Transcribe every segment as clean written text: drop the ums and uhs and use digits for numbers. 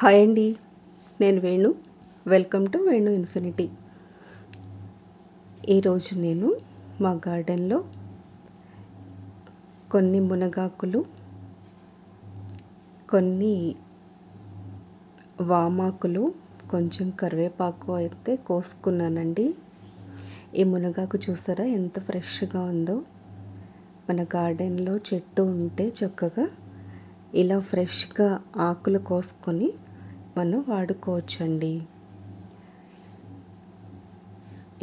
Hi అండి, నేను Venu. Welcome to Venu infinity. ఈరోజు నేను మా గార్డెన్లో కొన్ని మునగాకులు, కొన్ని వామాకులు, కొంచెం కరివేపాకు అయితే కోసుకున్నానండి. ఈ మునగాకు చూసారా ఎంత ఫ్రెష్గా ఉందో. మన గార్డెన్లో చెట్టు ఉంటే చక్కగా ఇలా ఫ్రెష్గా ఆకులు కోసుకొని మనం వాడుకోవచ్చండి.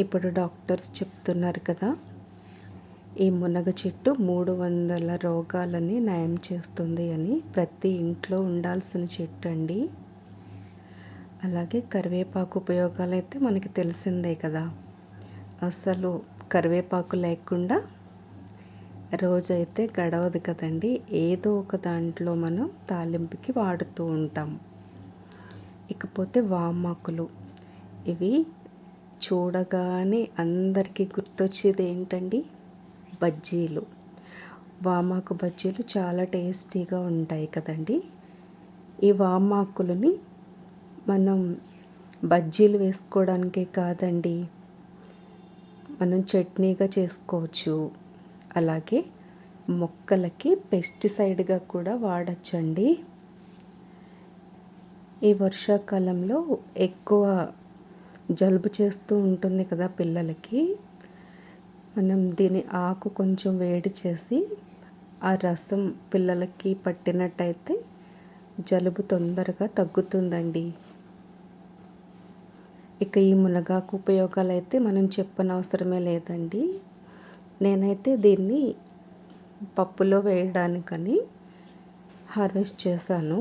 ఇప్పుడు డాక్టర్స్ చెప్తున్నారు కదా, ఈ మునగ చెట్టు 300 రోగాలని నయం చేస్తుంది అని. ప్రతి ఇంట్లో ఉండాల్సిన చెట్టు అండి. అలాగే కరివేపాకు ఉపయోగాలు అయితే మనకి తెలిసిందే కదా. అసలు కరివేపాకు లేకుండా రోజైతే గడవదు కదండి. ఏదో ఒక దాంట్లో మనం తాలింపుకి వాడుతూ ఉంటాం. ఇకపోతే వామాకులు, ఇవి చూడగానే అందరికీ గుర్తొచ్చేది ఏంటండి? బజ్జీలు. వామాకు బజ్జీలు చాలా టేస్టీగా ఉంటాయి కదండి. ఈ వామాకులని మనం బజ్జీలు వేసుకోవడానికే కాదండి, మనం చట్నీగా చేసుకోవచ్చు. అలాగే మొక్కలకి పెస్టిసైడ్గా కూడా వాడచ్చండి. ఈ వర్షాకాలంలో ఎక్కువ జలుబు చేస్తూ ఉంటుంది కదా పిల్లలకి. మనం దీని ఆకు కొంచెం వేడి చేసి ఆ రసం పిల్లలకి పట్టినట్టయితే జలుబు తొందరగా తగ్గుతుందండి. ఇక ఈ మునగాకు ఉపయోగాలు అయితే మనం చెప్పనవసరమే లేదండి. నేనైతే దీన్ని పప్పులో వేయడానికని హార్వెస్ట్ చేశాను.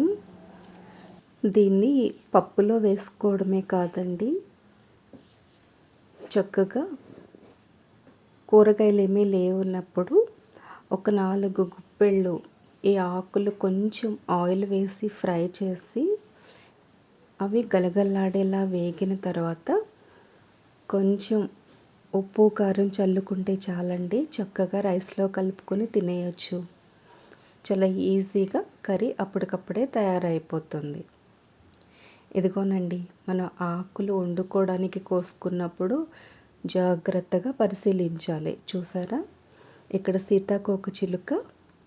దీన్ని పప్పులో వేసుకోవడమే కాదండి, చక్కగా కూరగాయలు ఏమీ లేవున్నప్పుడు ఒక 4 గుప్పెళ్ళు ఈ ఆకులు కొంచెం ఆయిల్ వేసి ఫ్రై చేసి అవి గలగల్లాడేలా వేగిన తర్వాత కొంచెం ఉప్పు కారం చల్లుకుంటే చాలండి. చక్కగా రైస్లో కలుపుకొని తినేయచ్చు. చాలా ఈజీగా కర్రీ అప్పటికప్పుడే తయారైపోతుంది. ఇదిగోనండి, మనం ఆకులు వండుకోవడానికి కోసుకున్నప్పుడు జాగ్రత్తగా పరిశీలించాలి. చూసారా, ఇక్కడ సీతాకోక చిలుక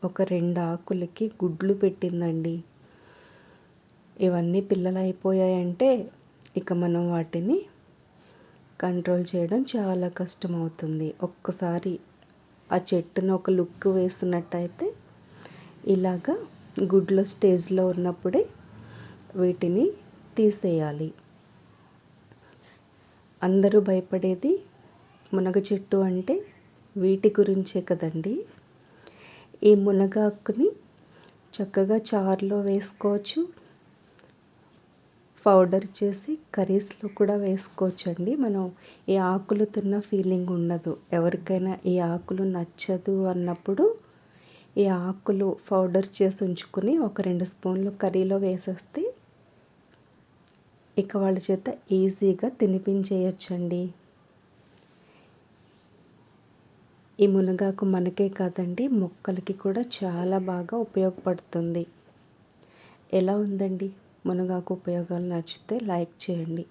ఒక 2 ఆకులకి గుడ్లు పెట్టిందండి. ఇవన్నీ పిల్లలు అయిపోయాయంటే ఇక మనం వాటిని కంట్రోల్ చేయడం చాలా కష్టమవుతుంది. ఒక్కసారి ఆ చెట్టును ఒక లుక్ వేసినట్టయితే ఇలాగా గుడ్ల స్టేజ్లో ఉన్నప్పుడే వీటిని తీసేయాలి. అందరూ భయపడేది మునగ చెట్టు అంటే వీటి గురించే కదండి. ఈ మునగాకుని చక్కగా చారులో వేసుకోవచ్చు, పౌడర్ చేసి కర్రీస్లో కూడా వేసుకోవచ్చండి. మనం ఈ ఆకులు తిన్న ఫీలింగ్ ఉండదు. ఎవరికైనా ఈ ఆకులు నచ్చదు అన్నప్పుడు ఈ ఆకులు పౌడర్ చేసి ఉంచుకొని ఒక 2 స్పూన్లు కర్రీలో వేసేస్తే ఇక వాళ్ళ చేత ఈజీగా తినిపించేయచ్చండి. ఈ మునగాకు మనకే కాదండి, మొక్కలకి కూడా చాలా బాగా ఉపయోగపడుతుంది. ఎలా ఉందండి మునగాకు ఉపయోగాలు? నచ్చితే లైక్ చేయండి.